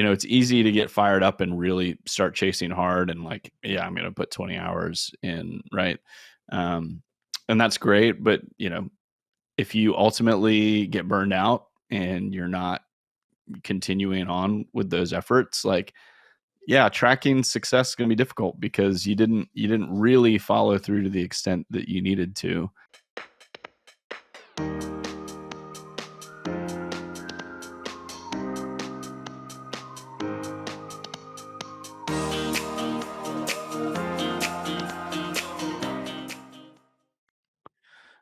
it's easy to get fired up and really start chasing hard and like, yeah, I'm going to put 20 hours in, right? Um, and that's great, but if you ultimately get burned out and you're not continuing on with those efforts, like, yeah, tracking success is going to be difficult because you didn't really follow through to the extent that you needed to.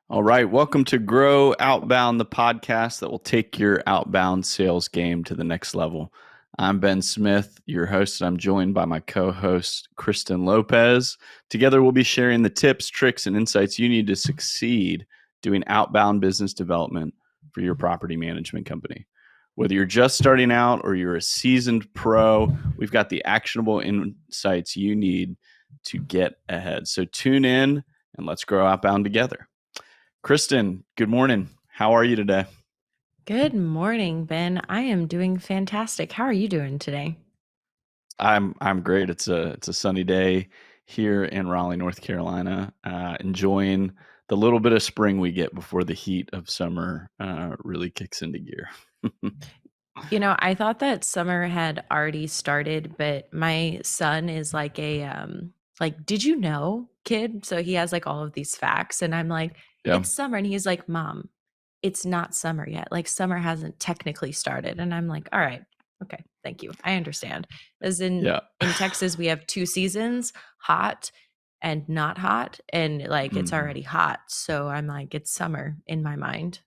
All right, welcome to Grow Outbound, the podcast that will take your outbound sales game to the next level. I'm Ben Smith, your host, and I'm joined by my co-host, Kristen Lopez. Together, we'll be sharing the tips, tricks, and insights you need to succeed doing outbound business development for your property management company. Whether you're just starting out or you're a seasoned pro, we've got the actionable insights you need to get ahead. So tune in and let's grow outbound together. Kristen, good morning. How are you today? Good morning, Ben. I am doing fantastic. How are you doing today? I'm great. It's a sunny day here in Raleigh, North Carolina. Enjoying the little bit of spring we get before the heat of summer really kicks into gear. I thought that summer had already started, but my son is like did you know kid? So he has like all of these facts and I'm like, Yeah, it's summer and he's like, "Mom, it's not summer yet. Like summer hasn't technically started." And I'm like, "All right. Okay. Thank you. I understand." As yeah. in Texas we have two seasons, hot and not hot, and like it's Mhm. already hot. So I'm like, it's summer in my mind.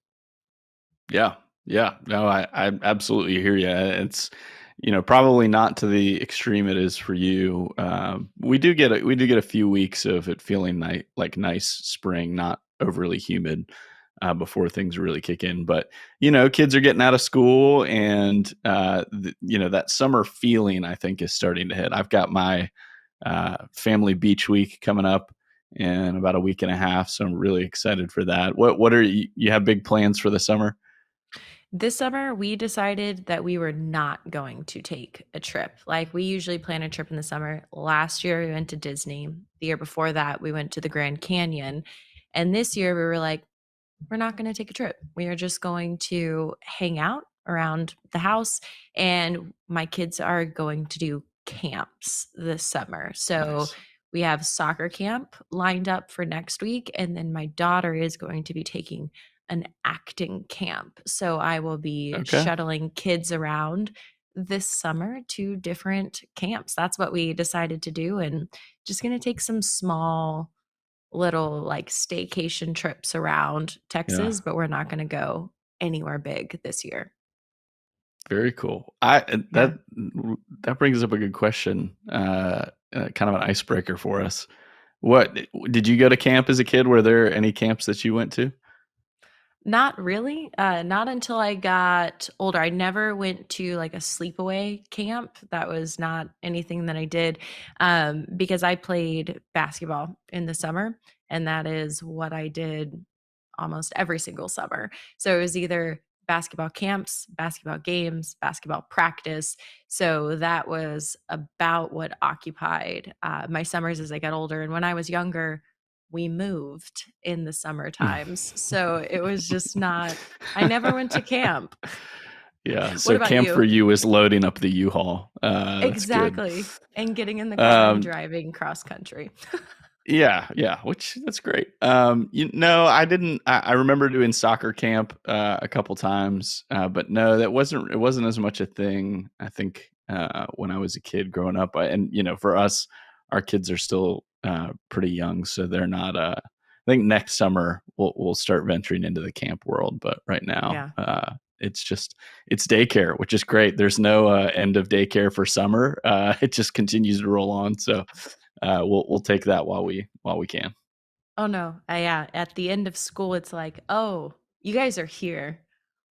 Yeah, yeah. No, I absolutely hear you. It's probably not to the extreme it is for you. We do get a few weeks of it feeling like nice spring, not overly humid, before things really kick in. But kids are getting out of school, and that summer feeling I think is starting to hit. I've got my family beach week coming up in about a week and a half, so I'm really excited for that. What are you have big plans for the summer? This summer, we decided that we were not going to take a trip. Like we usually plan a trip in the summer. Last year, we went to Disney. The year before that, we went to the Grand Canyon. And this year, we were like, we're not going to take a trip. We are just going to hang out around the house. And my kids are going to do camps this summer. So Nice. we have soccer camp lined up for next week. And then my daughter is going to be taking an acting camp. So I will be Okay. shuttling kids around this summer to different camps. That's what we decided to do. And just going to take some small little like staycation trips around Yeah. Texas, but we're not going to go anywhere big this year. Very cool. I Yeah. that brings up a good question. Kind of an icebreaker for us. What did you go to camp as a kid? Were there any camps that you went to? Not really. Not until I got older. I never went to like a sleepaway camp. That was not anything that I did because I played basketball in the summer, and that is what I did almost every single summer. So it was either basketball camps, basketball games, basketball practice. So that was about what occupied my summers as I got older. And when I was younger, we moved in the summer times. So it was just not, I never went to camp. Yeah, What so about camp for you? you is loading up the U-Haul. That's good. Exactly. And getting in the car and Um, driving cross country. yeah, yeah, which that's great. I didn't. I remember doing soccer camp a couple times, but no, it wasn't as much a thing. I think when I was a kid growing up, and for us, our kids are still pretty young, so they're not. I think next summer we'll start venturing into the camp world, but right now, Yeah. it's daycare, which is great. There's no end of daycare for summer. It just continues to roll on. So we'll take that while we can. Oh no. Yeah. At the end of school, it's like, oh, you guys are here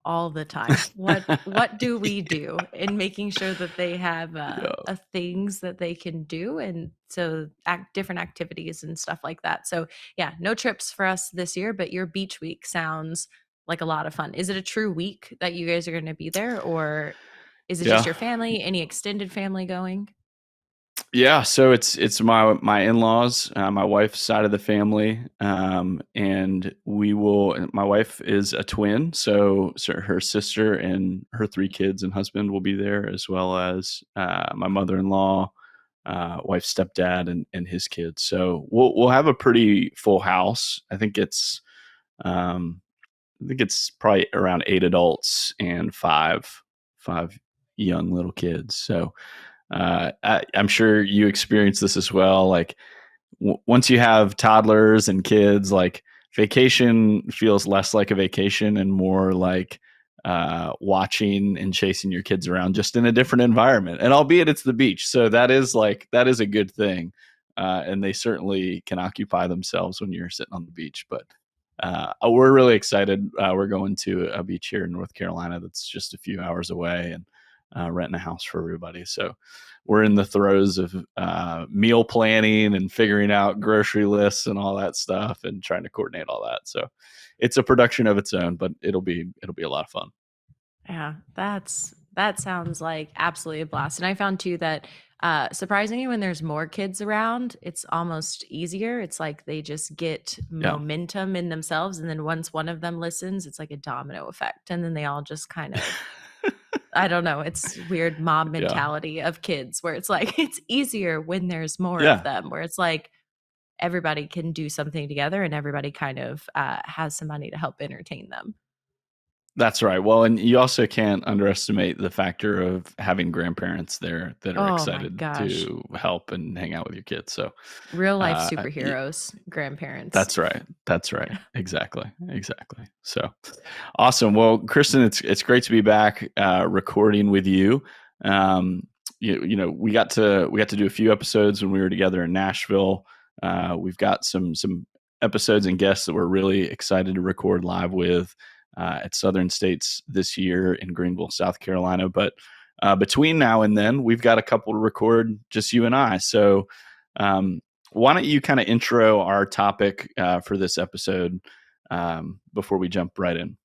all the time. What do we do in making sure that they have Yeah, things that they can do, and so different activities and stuff like that. So yeah, no trips for us this year, but your beach week sounds like a lot of fun. Is it a true week that you guys are going to be there, or Is it just Yeah. your family? Any extended family going? Yeah, so it's my in-laws, my wife's side of the family, and we will. And my wife is a twin, so her sister and her three kids and husband will be there, as well as my mother-in-law, wife's stepdad, and his kids. So we'll have a pretty full house. Um, I think it's probably around 8 adults and five young little kids. So I'm sure you experience this as well. Like once you have toddlers and kids, like vacation feels less like a vacation and more like watching and chasing your kids around just in a different environment. And albeit it's the beach, so that is a good thing. And they certainly can occupy themselves when you're sitting on the beach. But we're really excited. We're going to a beach here in North Carolina that's just a few hours away, and renting a house for everybody. So we're in the throes of meal planning and figuring out grocery lists and all that stuff, and trying to coordinate all that. So it's a production of its own, but it'll be a lot of fun. Yeah, that sounds like absolutely a blast. And I found too that surprisingly, when there's more kids around, it's almost easier. It's like they just get Yeah. momentum in themselves, and then once one of them listens, it's like a domino effect, and then they all just kind of, I don't know, it's weird mob Yeah. mentality of kids where it's like it's easier when there's more of Yeah. them, where it's like everybody can do something together and everybody kind of has some money to help entertain them. That's right. Well, and you also can't underestimate the factor of having grandparents there that are Oh my excited gosh. to help and hang out with your kids. So, Real life y- superheroes, grandparents. that's right. That's right. Yeah. Exactly. Exactly. So, awesome. Well, Kristen, it's great to be back recording with you. We got to do a few episodes when we were together in Nashville. We've got some episodes and guests that we're really excited to record live with at Southern States this year in Greenville, South Carolina. But between now and then, we've got a couple to record, just you and I. So um, why don't you kind of intro our topic for this episode before we jump right in?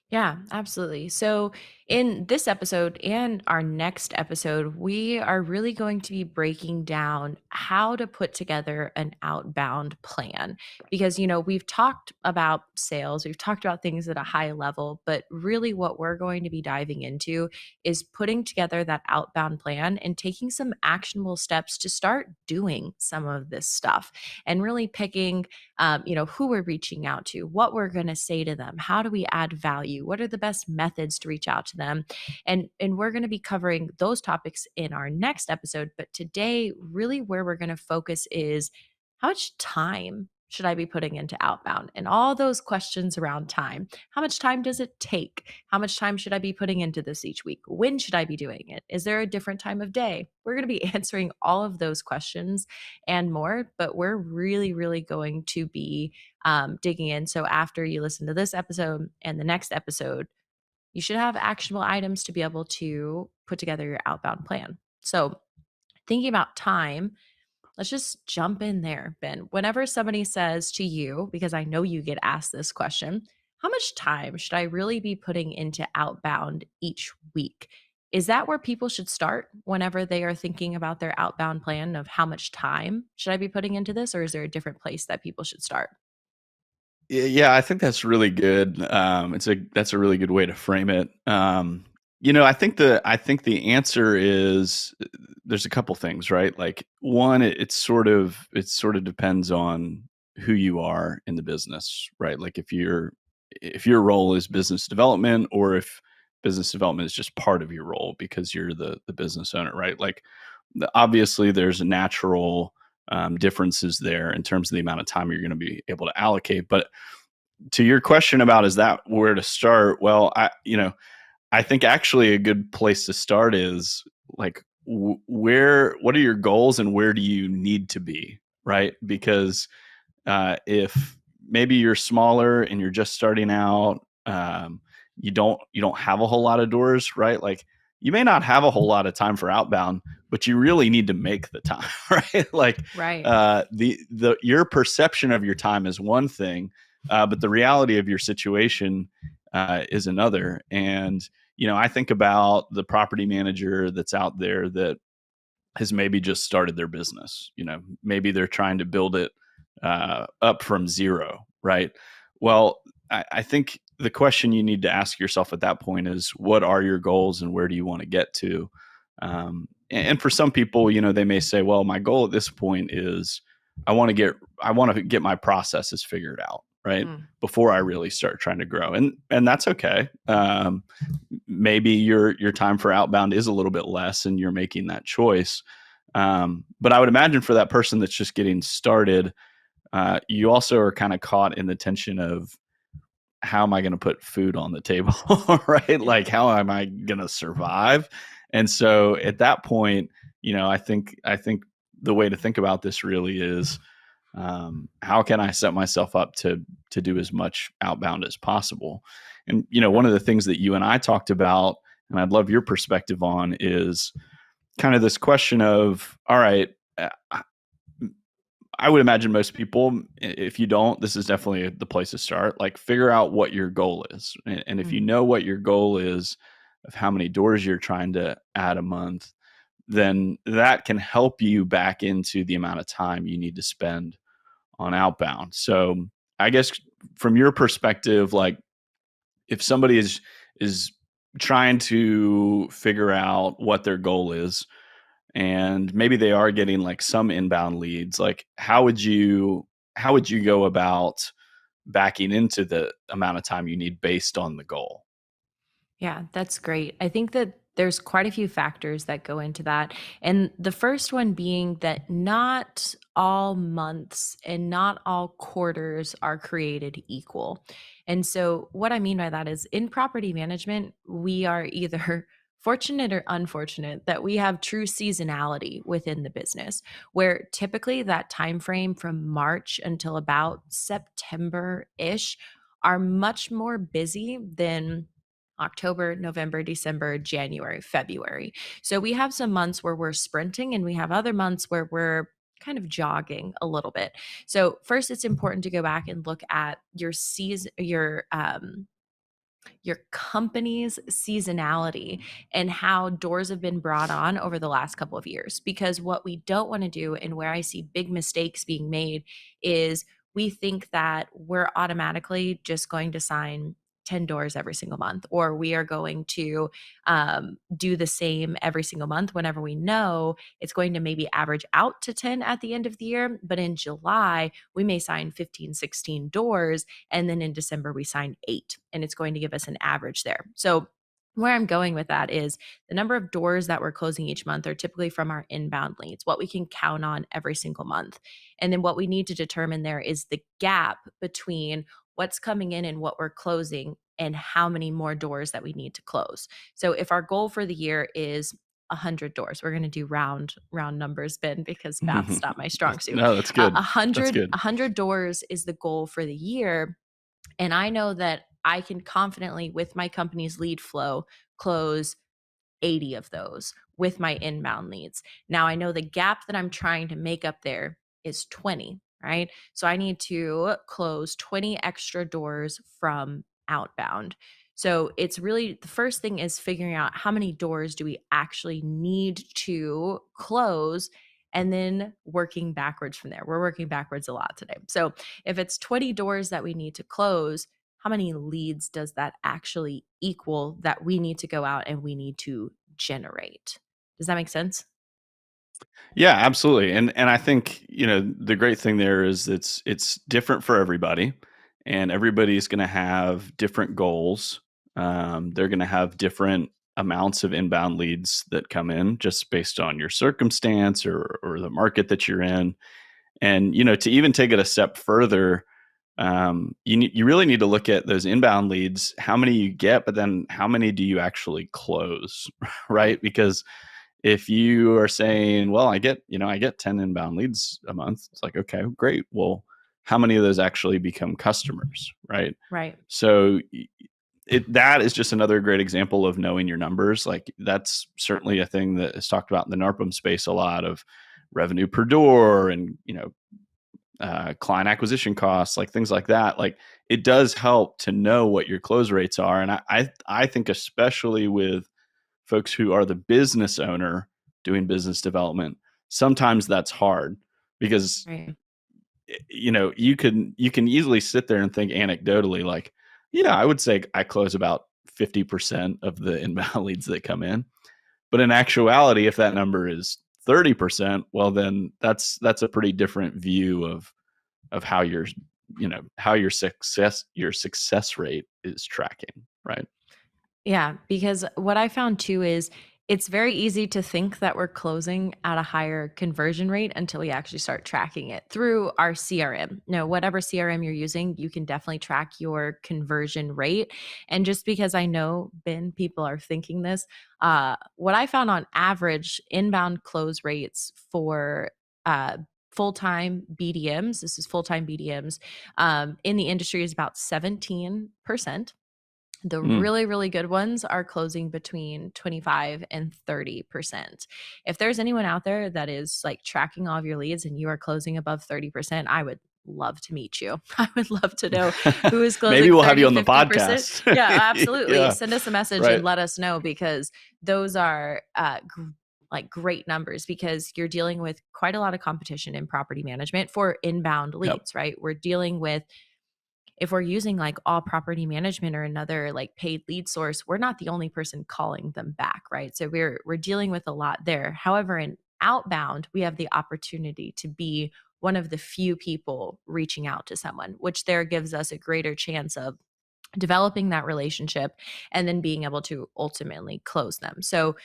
Yeah, absolutely. So, in this episode and our next episode, we are really going to be breaking down how to put together an outbound plan. Because, we've talked about sales, we've talked about things at a high level, but really what we're going to be diving into is putting together that outbound plan and taking some actionable steps to start doing some of this stuff and really picking who we're reaching out to, what we're going to say to them, how do we add value, what are the best methods to reach out to them, and we're going to be covering those topics in our next episode. But today, really, where we're going to focus is how much time should I be putting into outbound and all those questions around time. How much time does it take? How much time should I be putting into this each week? When should I be doing it? Is there a different time of day? We're going to be answering all of those questions and more, but we're really, really going to be digging in. So after you listen to this episode and the next episode, you should have actionable items to be able to put together your outbound plan. So thinking about time, let's just jump in there, Ben. Whenever somebody says to you, because I know you get asked this question, how much time should I really be putting into outbound each week? Is that where people should start whenever they are thinking about their outbound plan of how much time should I be putting into this? Or is there a different place that people should start? Yeah, I think that's really good. That's a really good way to frame it. I think the answer is there's a couple things, right? Like one, it sort of depends on who you are in the business, right? Like if your role is business development, or if business development is just part of your role because you're the business owner, right? Like obviously there's natural differences there in terms of the amount of time you're going to be able to allocate. But to your question about is that where to start? Well, I think actually a good place to start is like what are your goals and where do you need to be, right? Because if maybe you're smaller and you're just starting out, you don't have a whole lot of doors, right? Like you may not have a whole lot of time for outbound, but you really need to make the time, right? Like Right. the your perception of your time is one thing, but the reality of your situation is another. And I think about the property manager that's out there that has maybe just started their business. Maybe they're trying to build it up from zero, right? Well, I think the question you need to ask yourself at that point is, what are your goals and where do you want to get to? And for some people, they may say, well, my goal at this point is I want to get my processes figured out, right? Mm. Before I really start trying to grow. And that's okay. Maybe your time for outbound is a little bit less and you're making that choice. But I would imagine for that person that's just getting started, you also are kind of caught in the tension of, how am I going to put food on the table, right? Like, how am I going to survive? And so at that point, I think the way to think about this really is, how can I set myself up to do as much outbound as possible? And one of the things that you and I talked about, and I'd love your perspective on, is kind of this question of, all right, I would imagine most people, if you don't, this is definitely the place to start. Like, figure out what your goal is. And if you Mm. know what your goal is of how many doors you're trying to add a month, then that can help you back into the amount of time you need to spend on outbound. So I guess from your perspective, like, if somebody is trying to figure out what their goal is, and maybe they are getting like some inbound leads, like, how would you go about backing into the amount of time you need based on the goal? Yeah, that's great. I think that there's quite a few factors that go into that. And the first one being that not all months and not all quarters are created equal. And so, what I mean by that is in property management, we are either fortunate or unfortunate that we have true seasonality within the business, where typically that time frame from March until about September-ish are much more busy than October, November, December, January, February. So we have some months where we're sprinting and we have other months where we're kind of jogging a little bit. So first it's important to go back and look at your season your company's seasonality and how doors have been brought on over the last couple of years. Because what we don't want to do, and where I see big mistakes being made, is we think that we're automatically just going to sign 10 doors every single month, or we are going to do the same every single month whenever we know it's going to maybe average out to 10 at the end of the year. But in July, we may sign 15, 16 doors, and then in December, we sign 8, and it's going to give us an average there. So, where I'm going with that is the number of doors that we're closing each month are typically from our inbound leads, what we can count on every single month. And then what we need to determine there is the gap between what's coming in and what we're closing and how many more doors that we need to close. So if our goal for the year is 100 doors, we're going to do round numbers, Ben, because math's not my strong suit. No, that's A good. That's hundred good. a hundred doors is the goal for the year, and I know that I can confidently, with my company's lead flow, close 80 of those with my inbound leads. Now I know the gap that I'm trying to make up there is 20, right? So I need to close 20 extra doors from outbound. So it's really the first thing is figuring out how many doors do we actually need to close, and then working backwards from there. We're working backwards a lot today. So if it's 20 doors that we need to close, how many leads does that actually equal that we need to go out and we need to generate? Does that make sense? Yeah, absolutely. And I think, the great thing there is it's different for everybody, and everybody's going to have different goals. They're going to have different amounts of inbound leads that come in just based on your circumstance or the market that you're in. And to even take it a step further, you really need to look at those inbound leads, how many you get, but then how many do you actually close, right? Because if you are saying, well, I get 10 inbound leads a month, it's like, okay, great. Well, how many of those actually become customers, right? Right. So that is just another great example of knowing your numbers. Like, that's certainly a thing that is talked about in the NARPM space a lot, of revenue per door, and client acquisition costs, like things like that. Like it does help to know what your close rates are. And I think especially with folks who are the business owner doing business development, sometimes that's hard because Right. you can easily sit there and think anecdotally like, yeah, I would say I close about 50% of the inbound leads that come in. But in actuality, if that number is 30%, well then that's a pretty different view of how your success rate is tracking, right? Yeah, because what I found too is it's very easy to think that we're closing at a higher conversion rate until we actually start tracking it through our CRM. No, whatever CRM you're using, you can definitely track your conversion rate. And just because I know, Ben, people are thinking this, what I found on average inbound close rates for uh, full time BDMs, this is full time BDMs, in the industry is about 17%. The Mm. really, really good ones are closing between 25 and 30%. If there's anyone out there that is like tracking all of your leads and you are closing above 30%, I would love to meet you. I would love to know who is Maybe closing we'll have you 30, on the 50%. podcast. Yeah, absolutely. Yeah, Send us a message and right. let us know because those are like great numbers because you're dealing with quite a lot of competition in property management for inbound Yep. leads, right? We're dealing with if we're using like all property management or another like paid lead source, we're not the only person calling them back, right? So we're dealing with a lot there. However, in outbound, we have the opportunity to be one of the few people reaching out to someone, which there gives us a greater chance of developing that relationship and then being able to ultimately close them. So,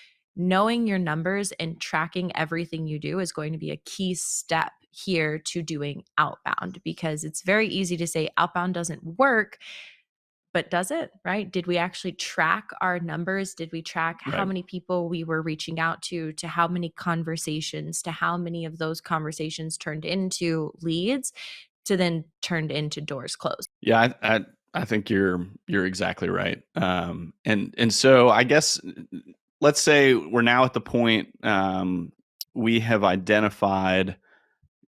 knowing your numbers and tracking everything you do is going to be a key step here to doing outbound because it's very easy to say outbound doesn't work, but does it, right? Did we actually track our numbers? Did we track how Right. many people we were reaching out to how many conversations, to how many of those conversations turned into leads, to then turned into doors closed? Yeah, I think you're exactly right. And so I guess let's say we're now at the point we have identified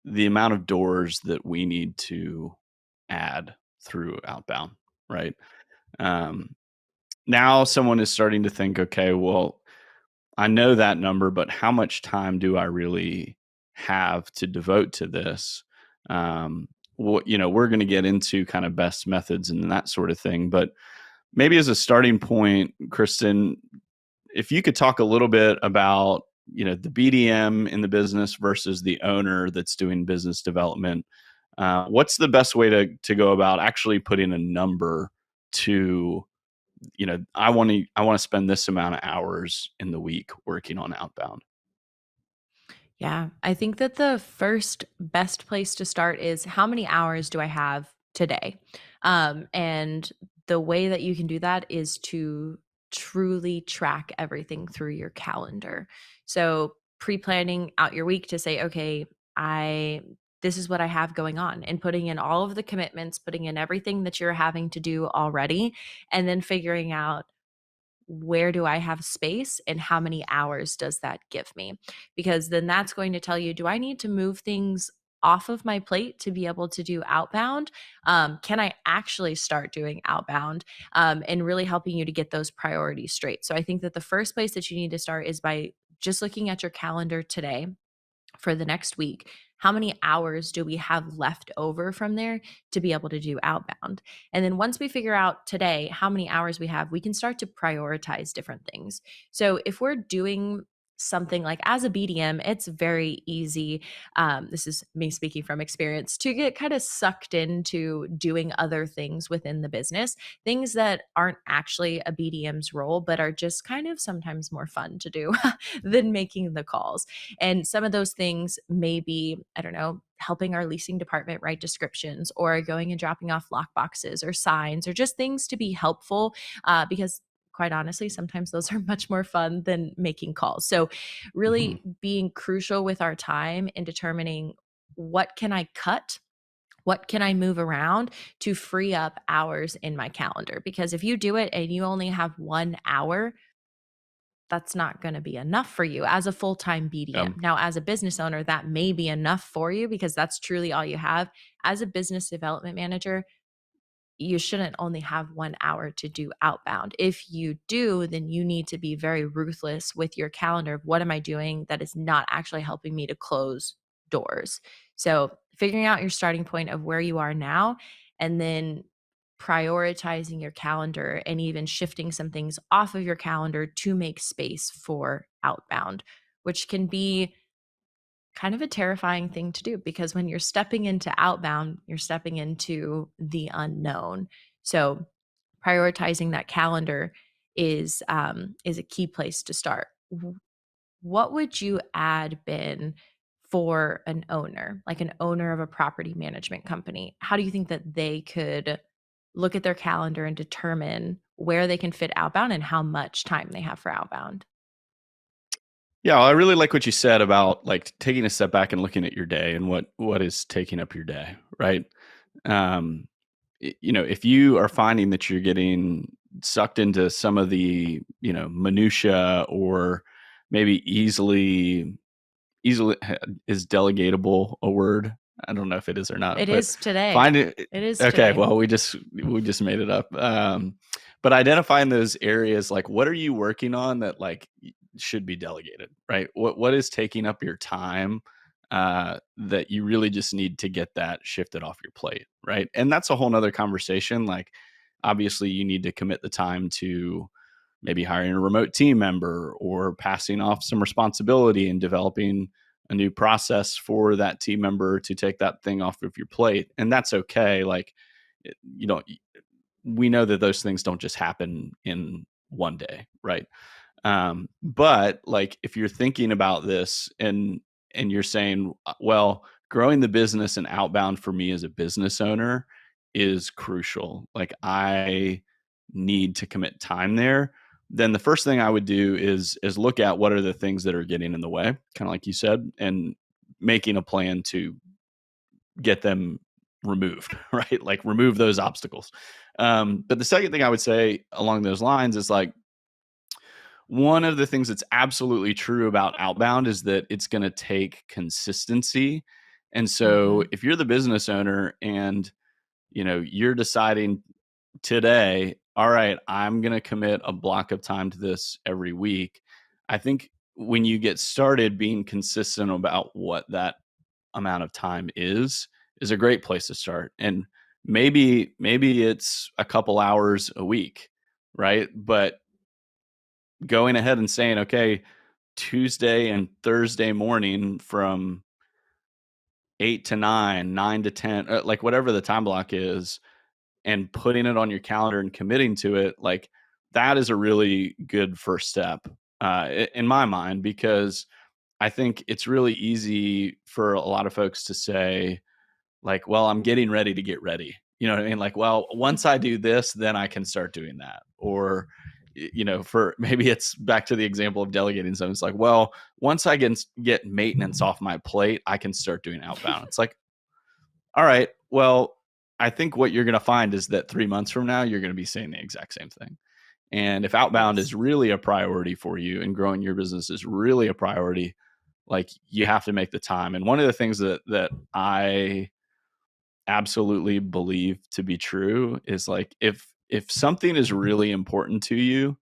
the amount of doors that we need to add through outbound, right? Um, Now someone is starting to think, okay, well, I know that number, but how much time do I really have to devote to this? We're going to get into kind of best methods and that sort of thing, but maybe as a starting point, Kristen, if you could talk a little bit about the BDM in the business versus the owner that's doing business development. What's the best way to go about actually putting a number to I want to spend this amount of hours in the week working on outbound. Yeah, I think that the first best place to start is how many hours do I have today? And the way that you can do that is to truly track everything through your calendar. So pre-planning out your week to say, okay, I this is what I have going on and putting in all of the commitments, putting in everything that you're having to do already, and then figuring out where do I have space and how many hours does that give me? Because then that's going to tell you, do I need to move things off of my plate to be able to do outbound? Can I actually start doing outbound and really helping you to get those priorities straight? So I think that the first place that you need to start is by just looking at your calendar today for the next week. How many hours do we have left over from there to be able to do outbound? And then once we figure out today how many hours we have, we can start to prioritize different things. So if we're doing something like as a BDM, it's very easy. This is me speaking from experience to get kind of sucked into doing other things within the business, things that aren't actually a BDM's role, but are just kind of sometimes more fun to do than making the calls. And some of those things may be, I don't know, helping our leasing department write descriptions or going and dropping off lock boxes or signs or just things to be helpful because quite honestly, sometimes those are much more fun than making calls. So, Mhm. really being crucial with our time in determining what can I cut, what can I move around to free up hours in my calendar? Because if you do it and you only have 1 hour, that's not going to be enough for you as a full-time BDM. Now, as a business owner, that may be enough for you because that's truly all you have. As a business development manager, you shouldn't only have 1 hour to do outbound. If you do, then you need to be very ruthless with your calendar of what am I doing that is not actually helping me to close doors. So, figuring out your starting point of where you are now and then prioritizing your calendar and even shifting some things off of your calendar to make space for outbound, which can be kind of a terrifying thing to do because when you're stepping into outbound, you're stepping into the unknown. So prioritizing that calendar is a key place to start. What would you add, Ben, for an owner, like an owner of a property management company? How do you think that they could look at their calendar and determine where they can fit outbound and how much time they have for outbound? Yeah, I really like what you said about like taking a step back and looking at your day and what is taking up your day, right? Um, if you are finding that you're getting sucked into some of the, minutia or maybe easily is delegatable a word? I don't know if it is or not, It but is today. find it. It is Okay, today. well, we just made it up. But identifying those areas, like what are you working on that like should be delegated, right? What is taking up your time that you really just need to get that shifted off your plate, right? And that's a whole nother conversation. Like, obviously, you need to commit the time to maybe hiring a remote team member or passing off some responsibility and developing a new process for that team member to take that thing off of your plate. And that's okay. Like, you know, we know that those things don't just happen in one day, right? But like if you're thinking about this and you're saying, well, growing the business and outbound for me as a business owner is crucial. Like I need to commit time there. Then the first thing I would do is look at what are the things that are getting in the way, kind of like you said, and making a plan to get them removed, right? Like remove those obstacles. But the second thing I would say along those lines is like one of the things that's absolutely true about outbound is that it's going to take consistency. And so Mhm. if you're the business owner and you're deciding today, all right, I'm going to commit a block of time to this every week. I think when you get started being consistent about what that amount of time is a great place to start. And maybe it's a couple hours a week, right? But going ahead and saying, okay, Tuesday and Thursday morning from 8 to 9, 9 to 10, like whatever the time block is, and putting it on your calendar and committing to it, like that is a really good first step in my mind, because I think it's really easy for a lot of folks to say, like, well, I'm getting ready to get ready. You know what I mean? Like, well, once I do this, then I can start doing that. Or, for maybe it's back to the example of delegating something. It's like, well, once I get maintenance off my plate, I can start doing outbound. It's like, all right, well, I think what you're going to find is that 3 months from now, you're going to be saying the exact same thing. And if outbound is Yes. really a priority for you and growing your business is really a priority, like you have to make the time. And one of the things that I absolutely believe to be true is like if something is really important to you,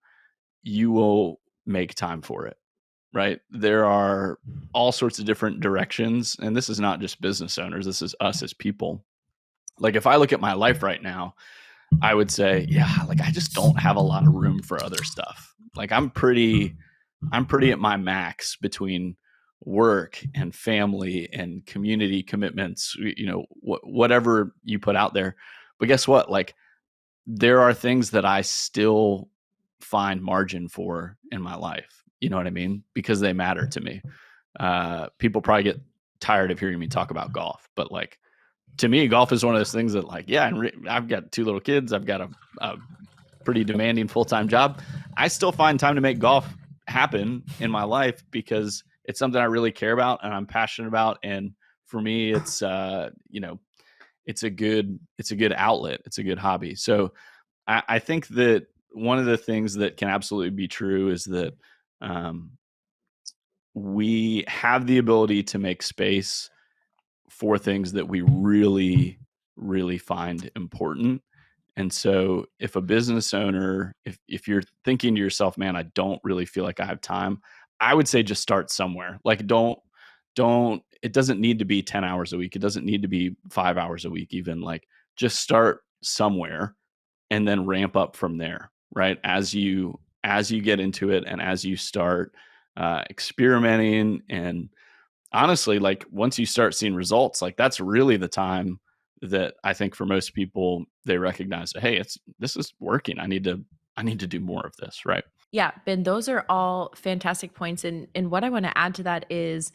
you will make time for it, right? There are all sorts of different directions, and this is not just business owners, this is us as people. Like if I look at my life right now, I would say, yeah, like I just don't have a lot of room for other stuff. Like I'm pretty at my max between work and family and community commitments, whatever you put out there. But guess what? Like there are things that I still find margin for in my life. You know what I mean? Because they matter to me. People probably get tired of hearing me talk about golf, but like to me, golf is one of those things that like, yeah, I've got two little kids. I've got a pretty demanding full-time job. I still find time to make golf happen in my life because it's something I really care about and I'm passionate about. And for me, it's a good outlet. It's a good hobby. So I think that one of the things that can absolutely be true is that um, we have the ability to make space for things that we really, really find important. And so if a business owner, if you're thinking to yourself, man, I don't really feel like I have time, I would say just start somewhere. Like don't it doesn't need to be 10 hours a week. It doesn't need to be 5 hours a week even. Like just start somewhere and then ramp up from there, right? As you get into it and as you start experimenting, and honestly, like once you start seeing results, like that's really the time that I think for most people they recognize that, hey, this is working. I need to do more of this, right? Yeah, Ben, those are all fantastic points. And what I want to add to that is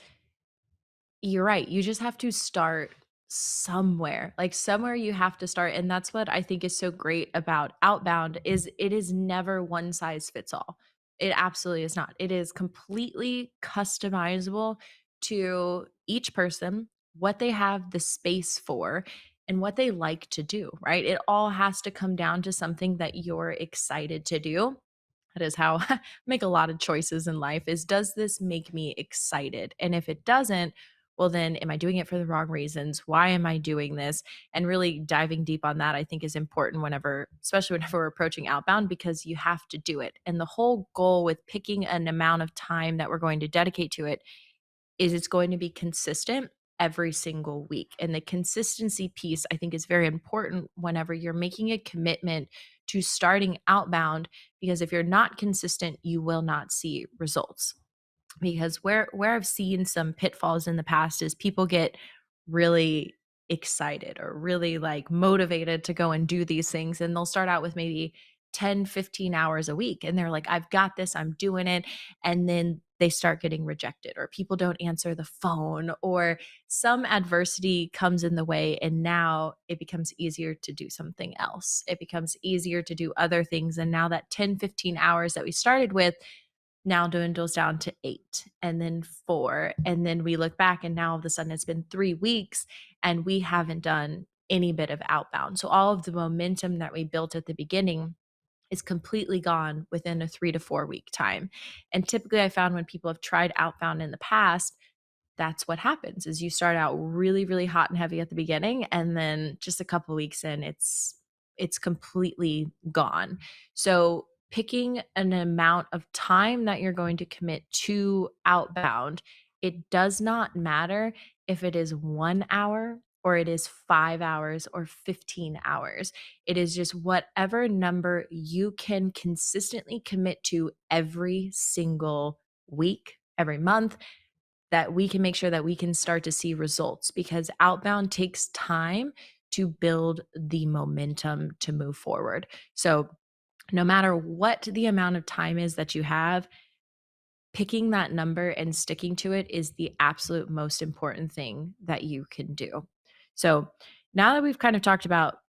you're right. You just have to start somewhere. Like somewhere you have to start. And that's what I think is so great about Outbound is it is never one size fits all. It absolutely is not. It is completely customizable to each person, what they have the space for and what they like to do, right? It all has to come down to something that you're excited to do. That is how I make a lot of choices in life is does this make me excited? And if it doesn't, well then am I doing it for the wrong reasons? Why am I doing this? And really diving deep on that I think is important whenever, especially whenever we're approaching outbound, because you have to do it. And the whole goal with picking an amount of time that we're going to dedicate to it is it's going to be consistent every single week. And the consistency piece, I think, is very important whenever you're making a commitment to starting outbound, because if you're not consistent, you will not see results. Because where I've seen some pitfalls in the past is people get really excited or really like motivated to go and do these things, and they'll start out with maybe 10, 15 hours a week and they're like, I've got this, I'm doing it. And then they start getting rejected or people don't answer the phone or some adversity comes in the way, and now it becomes easier to do something else. It becomes easier to do other things, and now that 10, 15 hours that we started with now dwindles down to 8 and then 4. And then we look back and now all of a sudden it's been 3 weeks and we haven't done any bit of outbound. So all of the momentum that we built at the beginning is completely gone within a 3 to 4 week time. And typically I found when people have tried outbound in the past, that's what happens is you start out really, really hot and heavy at the beginning, and then just a couple of weeks in it's completely gone. So picking an amount of time that you're going to commit to outbound, it does not matter if it is 1 hour or it is 5 hours or 15 hours. It is just whatever number you can consistently commit to every single week, every month, that we can make sure that we can start to see results, because outbound takes time to build the momentum to move forward. So, no matter what the amount of time is that you have, picking that number and sticking to it is the absolute most important thing that you can do. So, now that we've kind of talked about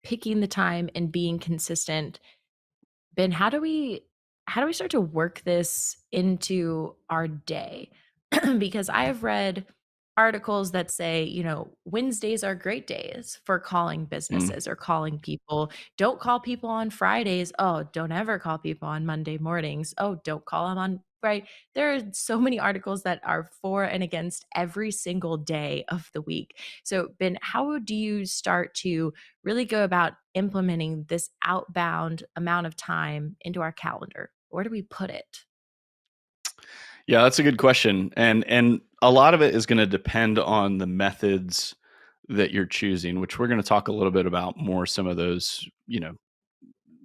picking the time and being consistent, Ben, how do we start to work this into our day? Because I have read articles that say, Wednesdays are great days for calling Mm. businesses or calling people. Don't call people on Fridays. Oh, don't ever call people on Monday mornings. Oh, don't call them on right. There are so many articles that are for and against every single day of the week. So, Ben, how do you start to really go about implementing this outbound amount of time into our calendar? Where do we put it? Yeah, that's a good question. And a lot of it is going to depend on the methods that you're choosing, which we're going to talk a little bit about more some of those,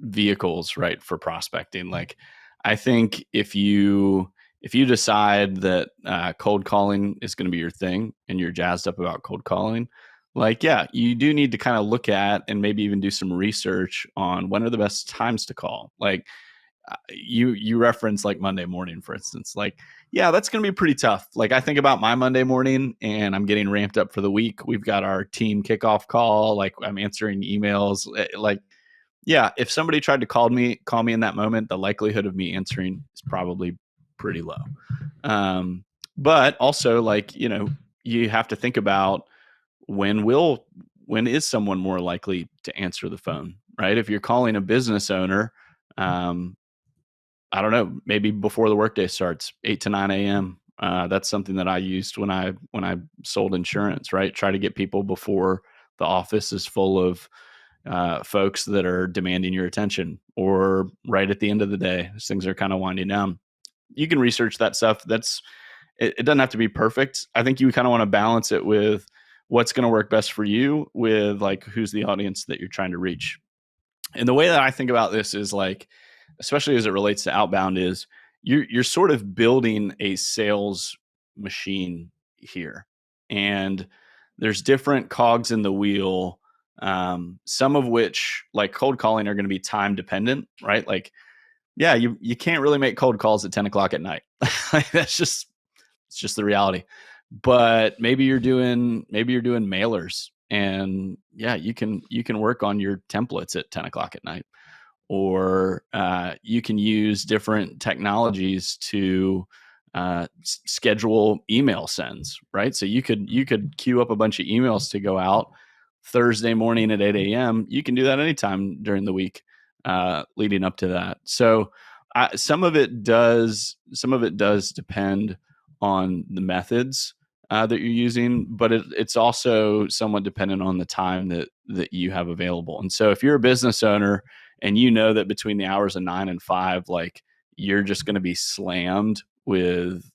vehicles, right, for prospecting. Like I think if you decide that cold calling is going to be your thing and you're jazzed up about cold calling, like yeah, you do need to kind of look at and maybe even do some research on when are the best times to call. Like you reference like Monday morning, for instance. Like, yeah, that's going to be pretty tough. Like, I think about my Monday morning and I'm getting ramped up for the week. We've got our team kickoff call. Like, I'm answering emails. Like, yeah, if somebody tried to call me in that moment, the likelihood of me answering is probably pretty low. Um, but also, like, you have to think about when will when is someone more likely to answer the phone, right? If you're calling a business owner, um, I don't know, maybe before the workday starts, 8 to 9 a.m. That's something that I used when I sold insurance, right? Try to get people before the office is full of folks that are demanding your attention, or right at the end of the day as things are kind of winding down. You can research that stuff. It doesn't have to be perfect. I think you kind of want to balance it with what's going to work best for you with like who's the audience that you're trying to reach. And the way that I think about this is like, especially as it relates to outbound, is you're sort of building a sales machine here, and there's different cogs in the wheel. Some of which, like cold calling, are going to be time dependent, right? Like, yeah, you can't really make cold calls at 10 o'clock at night. That's just it's just the reality. But maybe you're doing mailers, and yeah, you can work on your templates at 10 o'clock at night, or you can use different technologies to schedule email sends, right? So you could queue up a bunch of emails to go out Thursday morning at 8 a.m. You can do that anytime during the week leading up to that. So some of it does depend on the methods that you're using, but it's also somewhat dependent on the time that you have available. And so if you're a business owner and you know that between the hours of 9 and 5, like you're just going to be slammed with,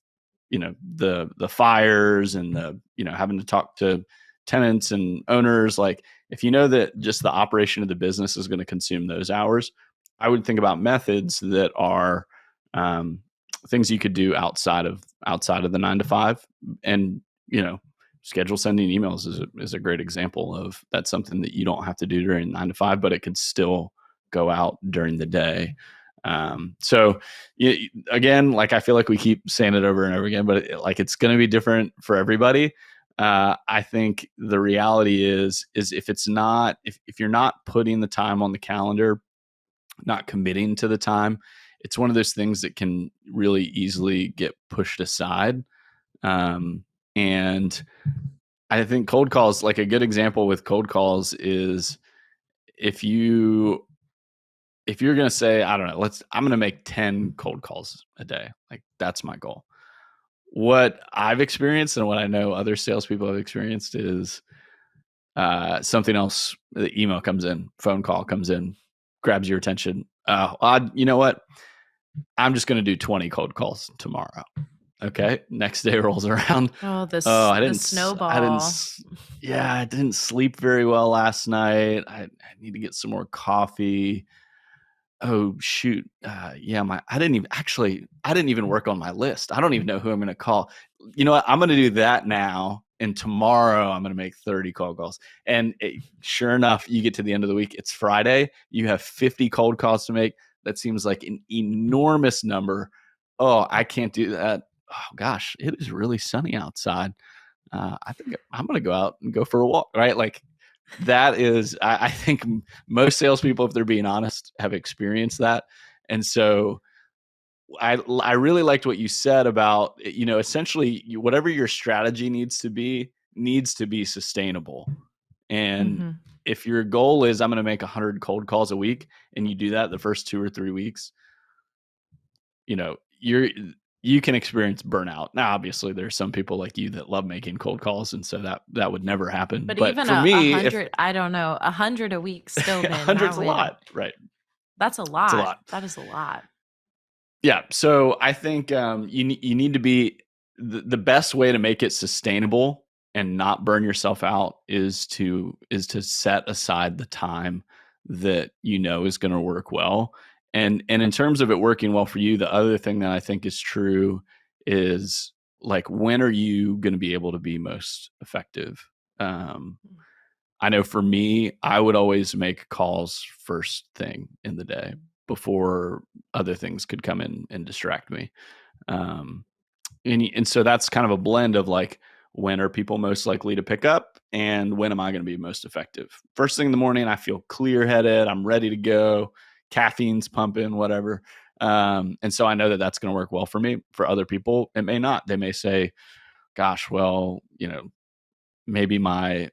the fires and having to talk to tenants and owners, like if you know that just the operation of the business is going to consume those hours, I would think about methods that are um, things you could do outside of the 9 to 5, and schedule sending emails is a great example of that's something that you don't have to do during 9 to 5, but it could still go out during the day. So again, like I feel like we keep saying it over and over again, but like it's going to be different for everybody. I think the reality is if you're not putting the time on the calendar, not committing to the time, it's one of those things that can really easily get pushed aside. And I think cold calls, like a good example with cold calls is if you if you're going to say, I don't know, I'm going to make 10 cold calls a day. Like that's my goal. What I've experienced and what I know other salespeople have experienced is something else. The email comes in, phone call comes in, grabs your attention. You know what? I'm just going to do 20 cold calls tomorrow. Okay. Next day rolls around. Oh, Oh, this the snowball. yeah, I didn't sleep very well last night. I need to get some more coffee. Oh shoot. Yeah, I didn't even work on my list. I don't even know who I'm going to call. You know what? I'm going to do that now. And tomorrow I'm going to make 30 cold calls. And sure enough, you get to the end of the week. It's Friday. You have 50 cold calls to make. That seems like an enormous number. Oh, I can't do that. Oh gosh, it is really sunny outside. I think I'm going to go out and go for a walk, right? Like that is, I think most salespeople, if they're being honest, have experienced that. And so I really liked what you said about, essentially whatever your strategy needs to be sustainable. And Hmm. if your goal is I'm going to make 100 cold calls a week, and you do that the first 2 or 3 weeks, you know, you can experience burnout. Now, obviously, there's some people like you that love making cold calls, and so that would never happen. But But even for a me, if hundred, I don't know, 100 a week still, man, that 100's a would lot, right? that's a It's a lot. lot. That is a lot. Yeah. So I think you need to be the best way to make it sustainable and not burn yourself out is to set aside the time that is going to work well. And in terms of it working well for you, the other thing that I think is true is like, when are you going to be able to be most effective? Um, I know for me, I would always make calls first thing in the day before other things could come in and distract me. Um, and so that's kind of a blend of like, when are people most likely to pick up, and when am I going to be most effective? First thing in the morning, I feel clear headed. I'm ready to go. Caffeine's pumping, whatever. And so I know that that's going to work well for me. For other people, it may not. They may say, gosh, well, maybe my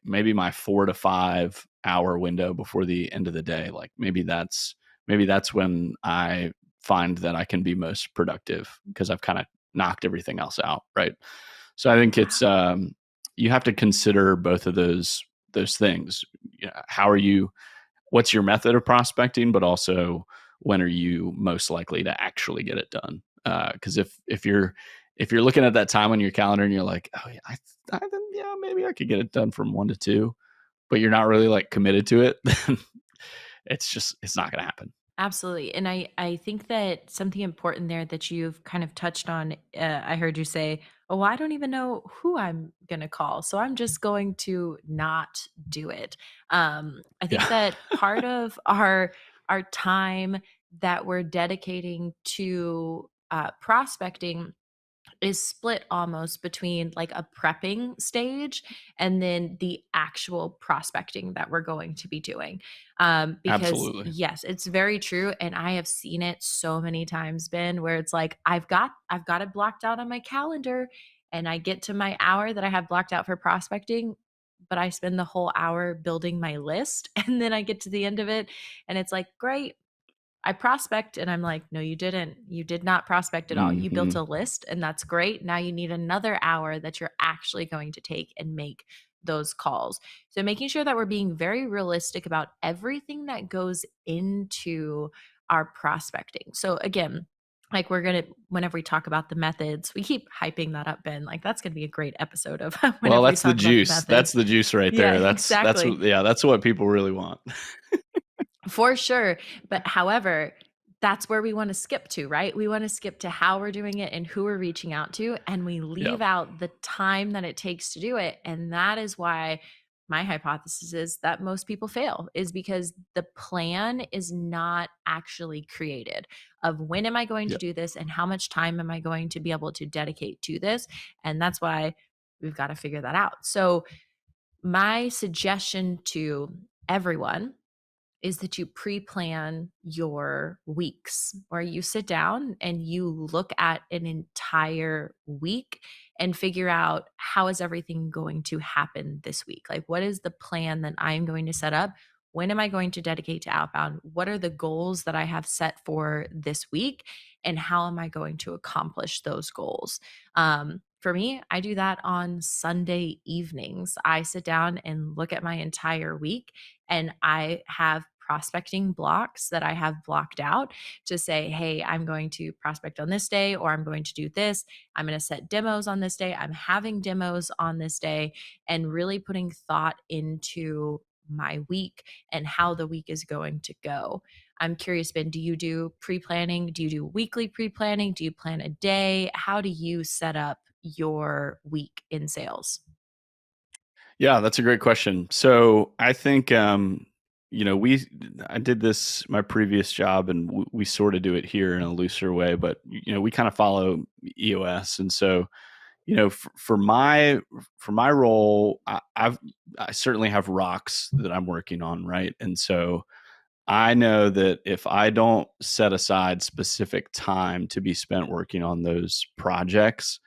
4 to 5 hour window before the end of the day, like maybe that's when I find that I can be most productive because I've kind of knocked everything else out, right? So I think it's you have to consider both of those things. How are you? What's your method of prospecting, but also when are you most likely to actually get it done? Because if you're looking at that time on your calendar and you're like, oh yeah, yeah, maybe I could get it done from 1 to 2, but you're not really like committed to it, then it's not going to happen. Absolutely. And I think that something important there that you've kind of touched on, I heard you say, oh, I don't even know who I'm going to call. So I'm just going to not do it. I think Yeah, that part of our time that we're dedicating to prospecting is split almost between like a prepping stage and then the actual prospecting that we're going to be doing. Because absolutely. yes, it's very true. And I have seen it so many times, Ben, where it's like, I've got it blocked out on my calendar and I get to my hour that I have blocked out for prospecting, but I spend the whole hour building my list. And then I get to the end of it and it's like, great, I prospect, and I'm like, no, you didn't. You did not prospect at all. You built Hmm. a list and that's great. Now you need another hour that you're actually going to take and make those calls. So making sure that we're being very realistic about everything that goes into our prospecting. So again, like we're going to, whenever we talk about the methods, we keep hyping that up, Ben. Like that's going to be a great episode of Well, whenever we that's the talk about the juice. That's methods. the juice right Yeah, there. That's exactly. what, yeah, that's what people really want. For sure. But however, that's where we want to skip to, right? We want to skip to how we're doing it and who we're reaching out to. And we Yeah. leave out the time that it takes to do it. And that is why my hypothesis is that most people fail, is because the plan is not actually created of when am I going to Yeah. do this and how much time am I going to be able to dedicate to this. And that's why we've got to figure that out. So, my suggestion to everyone is that you pre-plan your weeks, where you sit down and you look at an entire week and figure out how is everything going to happen this week? Like what is the plan that I'm going to set up? When am I going to dedicate to outbound? What are the goals that I have set for this week? And how am I going to accomplish those goals? For me, I do that on Sunday evenings. I sit down and look at my entire week and I have prospecting blocks that I have blocked out to say, hey, I'm going to prospect on this day, or I'm going to do this. I'm going to set demos on this day. I'm having demos on this day, and really putting thought into my week and how the week is going to go. I'm curious, Ben, do you do pre planning? Do you do weekly pre planning? Do you plan a day? How do you set up your week in sales? Yeah, that's a great question. So I think, I did this my previous job, and we sort of do it here in a looser way, but we kind of follow EOS, and so for my role, I certainly have rocks that I'm working on, right, and so I know that if I don't set aside specific time to be spent working on those projects,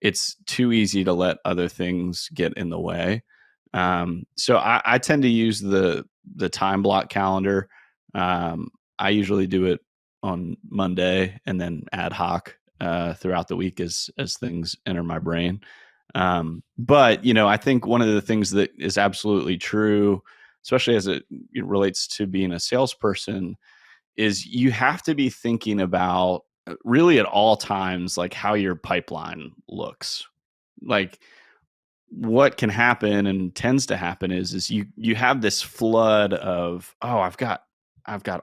it's too easy to let other things get in the way. So I tend to use the time block calendar. I usually do it on Monday and then ad hoc throughout the week as things enter my brain. But I think one of the things that is absolutely true, especially as it relates to being a salesperson, is you have to be thinking about really at all times like how your pipeline looks. Like what can happen and tends to happen is you have this flood of, oh, I've got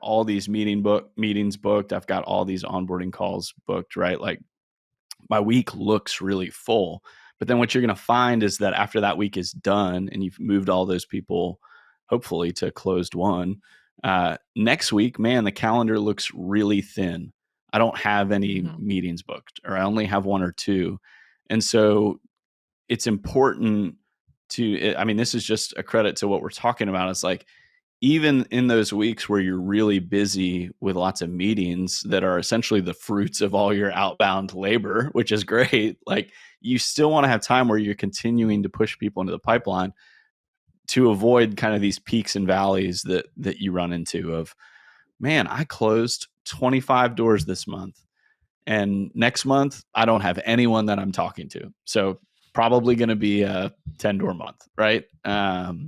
all these meetings booked, I've got all these onboarding calls booked, right? Like my week looks really full. But then what you're going to find is that after that week is done and you've moved all those people, hopefully, to closed one, next week, man, the calendar looks really thin. I don't have any Mhm. meetings booked, or I only have one or two. And so it's important I mean, this is just a credit to what we're talking about. It's like, even in those weeks where you're really busy with lots of meetings that are essentially the fruits of all your outbound labor, which is great, like you still want to have time where you're continuing to push people into the pipeline to avoid kind of these peaks and valleys that you run into of, man, I closed 25 doors this month. And next month, I don't have anyone that I'm talking to. So probably going to be a 10 door month, right?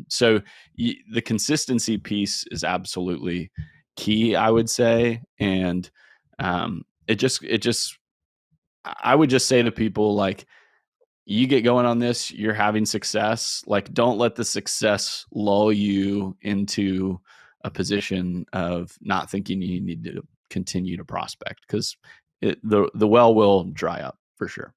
So the consistency piece is absolutely key, I would say. And I would just say to people, like, you get going on this, you're having success. Like, don't let the success lull you into a position of not thinking you need to continue to prospect, because the well will dry up for sure.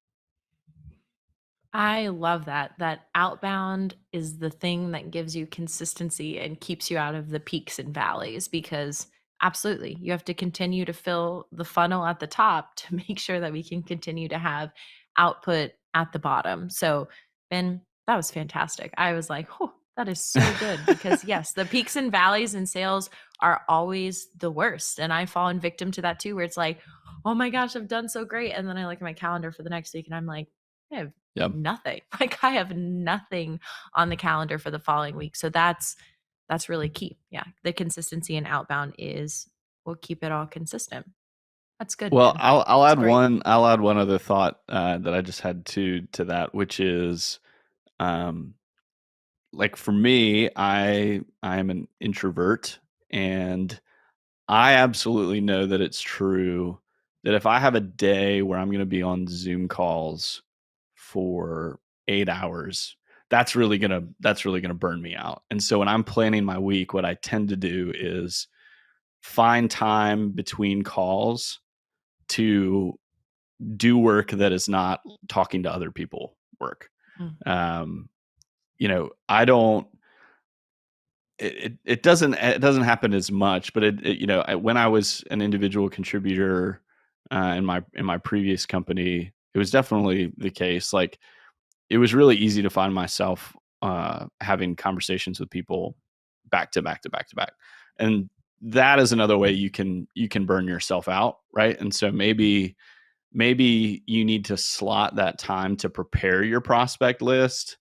I love that. That outbound is the thing that gives you consistency and keeps you out of the peaks and valleys, because absolutely, you have to continue to fill the funnel at the top to make sure that we can continue to have output at the bottom. So, Ben, that was fantastic. I was like, oh, that is so good, because yes, the peaks and valleys in sales are always the worst. And I fall in victim to that too, where it's like, oh my gosh, I've done so great. And then I look at my calendar for the next week and I'm like, I have Yeah. nothing. Like, I have nothing on the calendar for the following week. So that's really key. Yeah. The consistency in outbound is we'll keep it all consistent. That's good, Well, Ben. I'll That's add great. one other thought that I just had to that, which is, um, like, for me, I am an introvert, and I absolutely know that it's true that if I have a day where I'm going to be on Zoom calls for 8 hours, that's really going to burn me out. And so when I'm planning my week, what I tend to do is find time between calls to do work that is not talking to other people work. Mm. Um, I don't it doesn't happen as much, but when I was an individual contributor in my previous company, it was definitely the case. Like, it was really easy to find myself having conversations with people back to back to back to back, and that is another way you can burn yourself out, right? And so maybe you need to slot that time to prepare your prospect list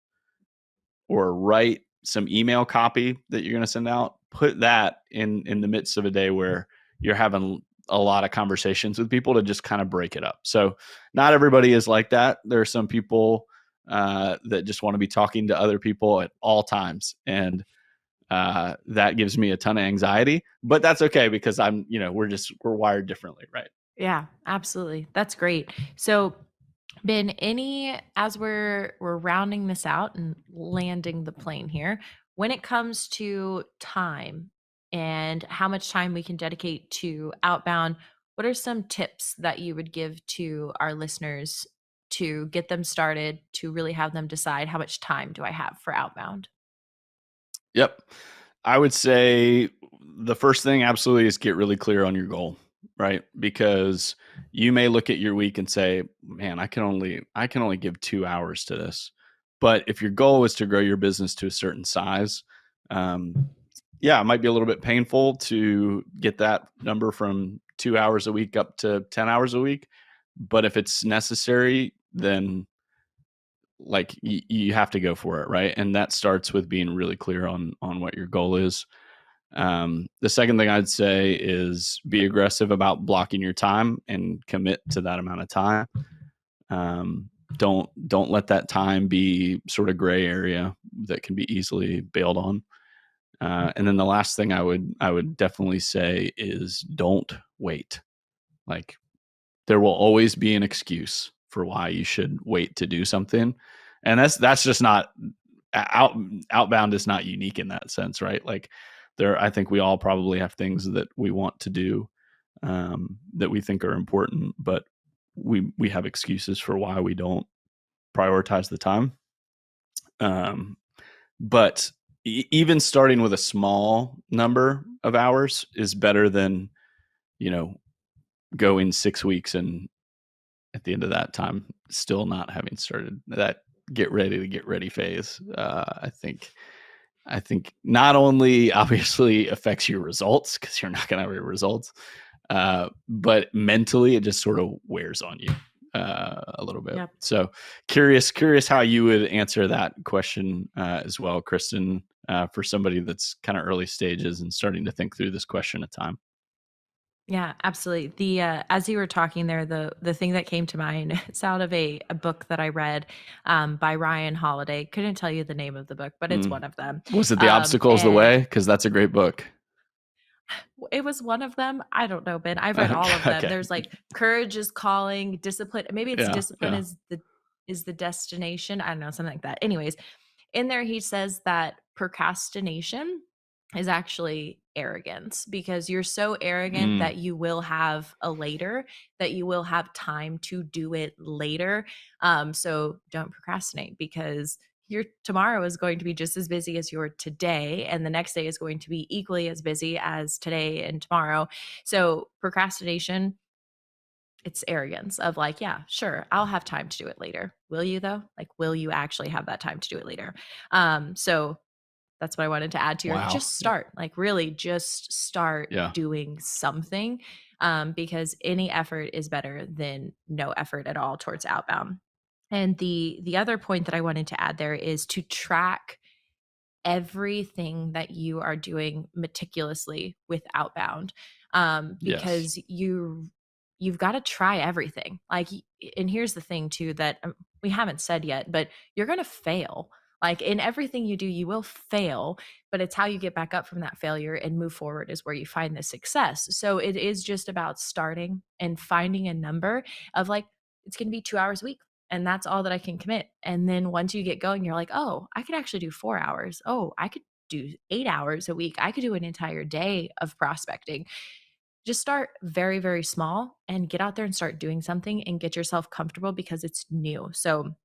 or write some email copy that you're going to send out. Put that in the midst of a day where you're having a lot of conversations with people, to just kind of break it up. So not everybody is like that. There are some people that just want to be talking to other people at all times, and that gives me a ton of anxiety. But that's okay, because we're wired differently, right? Yeah, absolutely. That's great. So, Ben, any as we're rounding this out and landing the plane here, when it comes to time and how much time we can dedicate to outbound, what are some tips that you would give to our listeners to get them started, to really have them decide how much time do I have for outbound? Yep. I would say the first thing absolutely is get really clear on your goal, right? Because you may look at your week and say, "Man, I can only give 2 hours to this." But if your goal is to grow your business to a certain size, yeah, it might be a little bit painful to get that number from 2 hours a week up to 10 hours a week. But if it's necessary, then, like, you have to go for it, right? And that starts with being really clear on what your goal is. The second thing I'd say is be aggressive about blocking your time and commit to that amount of time. Don't let that time be sort of gray area that can be easily bailed on. And then the last thing I would definitely say is don't wait. Like, there will always be an excuse for why you should wait to do something, and that's just not out outbound is not unique in that sense, right? Like, I think we all probably have things that we want to do, that we think are important, but we have excuses for why we don't prioritize the time. Um, but even starting with a small number of hours is better than, you know, going 6 weeks and at the end of that time still not having started that get ready phase. I think not only obviously affects your results, because you're not going to have your results, but mentally it just sort of wears on you a little bit. Yep. So curious how you would answer that question as well, Kristen, for somebody that's kind of early stages and starting to think through this question of time. Yeah, absolutely. The as you were talking there, the thing that came to mind, it's out of a book that I read by Ryan Holiday. Couldn't tell you the name of the book, but it's Mm. one of them. Was it The Obstacle's the And Way? Because that's a great book. it was one of them. I don't know, Ben. I've read all of Okay. them. Okay. There's like courage is calling, discipline. Maybe it's Yeah. discipline Yeah. is the destination. I don't know, something like that. Anyways, in there he says that procrastination is actually arrogance because you're so arrogant Mm. that you will have a later, that you will have time to do it later. So don't procrastinate because your tomorrow is going to be just as busy as your today, and the next day is going to be equally as busy as today and tomorrow. So procrastination, it's arrogance of like, yeah, sure, I'll have time to do it later. Will you though? Like, will you actually have that time to do it later? So that's what I wanted to add to your Wow. just start, like really just start Yeah. doing something, because any effort is better than no effort at all towards outbound. And the other point that I wanted to add there is to track everything that you are doing meticulously with outbound, Yes. because you've got to try everything, like and here's the thing too that we haven't said yet, but you're going to fail. Like in everything you do you will fail, but it's how you get back up from that failure and move forward is where you find the success. So it is just about starting and finding a number of like, it's going to be 2 hours a week and that's all that I can commit. And then once you get going, you're like, oh, I could actually do 4 hours. Oh, I could do 8 hours a week. I could do an entire day of prospecting. Just start very, very small and get out there and start doing something and get yourself comfortable because it's new. So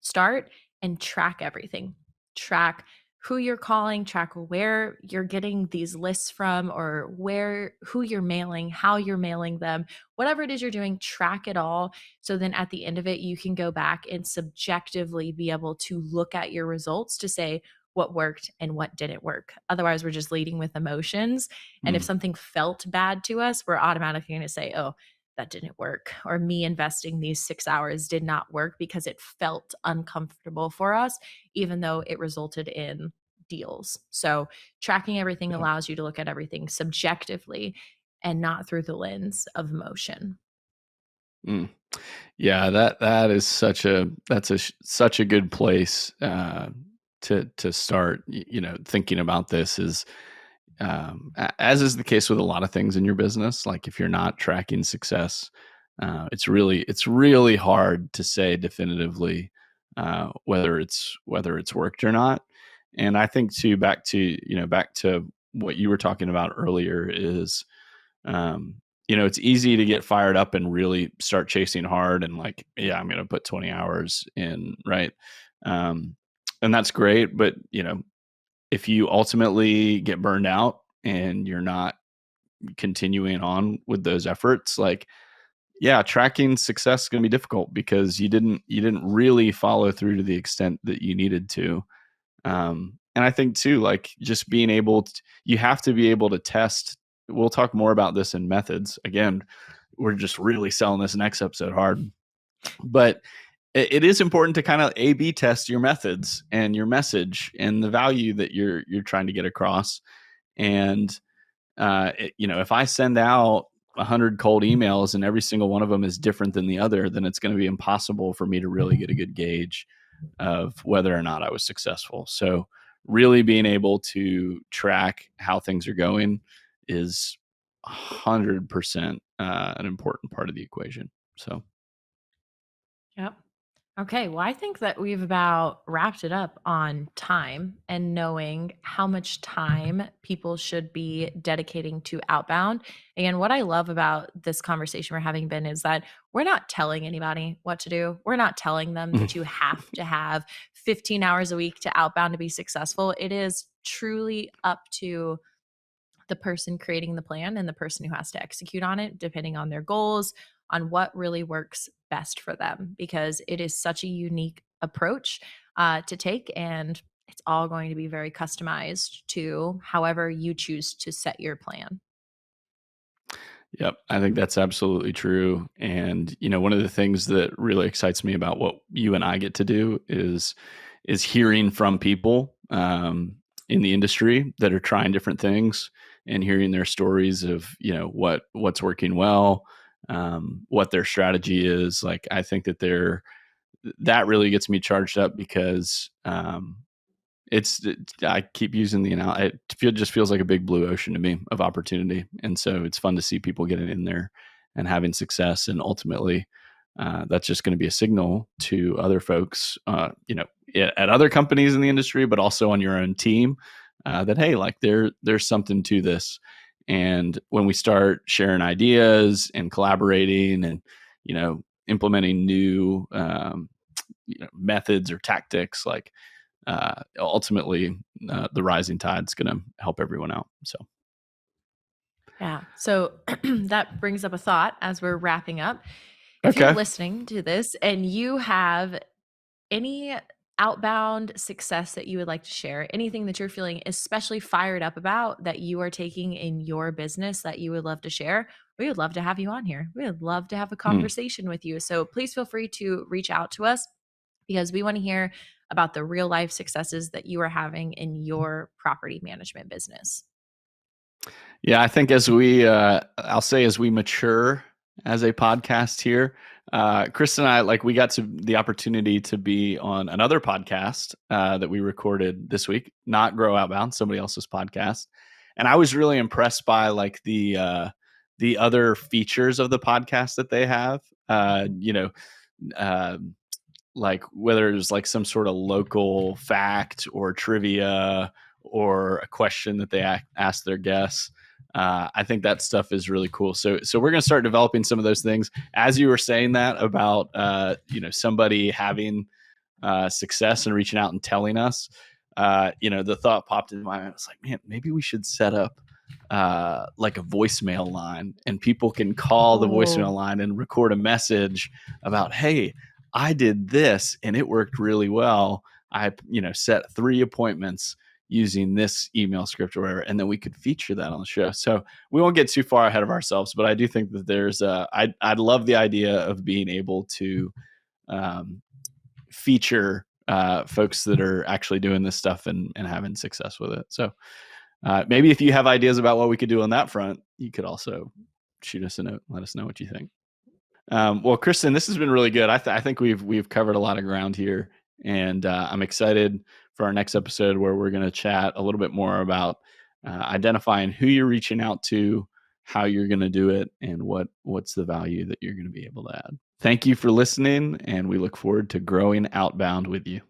start and track everything. Track who you're calling, track where you're getting these lists from or where who you're mailing, how you're mailing them. Whatever it is you're doing, track it all so then at the end of it you can go back and subjectively be able to look at your results to say what worked and what didn't work. Otherwise, we're just leading with emotions. And if Mm. something felt bad to us, we're automatically going to say, oh, that didn't work, or me investing these 6 hours did not work because it felt uncomfortable for us, even though it resulted in deals. So, tracking everything Yeah. allows you to look at everything subjectively and not through the lens of emotion. Mm. Yeah, that is such a good place to start. Thinking about this is as is the case with a lot of things in your business. Like if you're not tracking success, it's really hard to say definitively whether it's worked or not. And I think too, back to what you were talking about earlier is um, it's easy to get fired up and really start chasing hard and like, yeah, I'm going to put 20 hours in, right? Um, and that's great, but if you ultimately get burned out and you're not continuing on with those efforts, like, yeah, tracking success is going to be difficult because you didn't really follow through to the extent that you needed to. And I think too, like just being able to, you have to be able to test. We'll talk more about this in methods. Again, we're just really selling this next episode hard, but it is important to kind of A/B test your methods and your message and the value that you're trying to get across. And if I send out 100 cold emails and every single one of them is different than the other, then it's going to be impossible for me to really get a good gauge of whether or not I was successful. So, really being able to track how things are going is 100% an important part of the equation. So, Yep. Okay, well, I think that we've about wrapped it up on time and knowing how much time people should be dedicating to outbound. And what I love about this conversation we're having, Ben, is that we're not telling anybody what to do. We're not telling them that you have to have 15 hours a week to outbound to be successful. It is truly up to the person creating the plan and the person who has to execute on it, depending on their goals, on what really works best for them, because it is such a unique approach to take. And it's all going to be very customized to however you choose to set your plan. yep, I think that's absolutely true. And one of the things that really excites me about what you and I get to do is hearing from people in the industry that are trying different things and hearing their stories of, what's working well, what their strategy is. Like, I think that really gets me charged up because I keep using the analogy. It just feels like a big blue ocean to me of opportunity, and so it's fun to see people getting in there and having success. And ultimately, that's just going to be a signal to other folks, at other companies in the industry, but also on your own team, that hey, like there's something to this. And when we start sharing ideas and collaborating, and implementing new methods or tactics, like ultimately the rising tide is going to help everyone out. So Yeah. So that brings up a thought as we're wrapping up. If you're okay. listening to this and you have any outbound success that you would like to share, anything that you're feeling especially fired up about that you are taking in your business that you would love to share, we would love to have you on here. We would love to have a Hmm. conversation with you. So please feel free to reach out to us because we want to hear about the real life successes that you are having in your property management business. Yeah, I think I'll say as we mature as a podcast here, Kristen and I, like, we got to the opportunity to be on another podcast that we recorded this week, not Grow Outbound, somebody else's podcast. And I was really impressed by like the other features of the podcast that they have. Uh, like whether it's like some sort of local fact or trivia or a question that they ask their guests. I think that stuff is really cool. So we're going to start developing some of those things. As you were saying that about somebody having success and reaching out and telling us, the thought popped into my mind. It's like, man, maybe we should set up like a voicemail line, and people can call the voicemail Oh, line and record a message about, hey, I did this and it worked really well. I, set 3 appointments using this email script or whatever, and then we could feature that on the show. So we won't get too far ahead of ourselves, but I do think that I'd love the idea of being able to um, feature folks that are actually doing this stuff and having success with it. So maybe if you have ideas about what we could do on that front, you could also shoot us a note, let us know what you think. Well, Kristen, this has been really good. I think we've covered a lot of ground here, and I'm excited for our next episode where we're going to chat a little bit more about identifying who you're reaching out to, how you're going to do it, and what's the value that you're going to be able to add. Thank you for listening, and we look forward to growing outbound with you.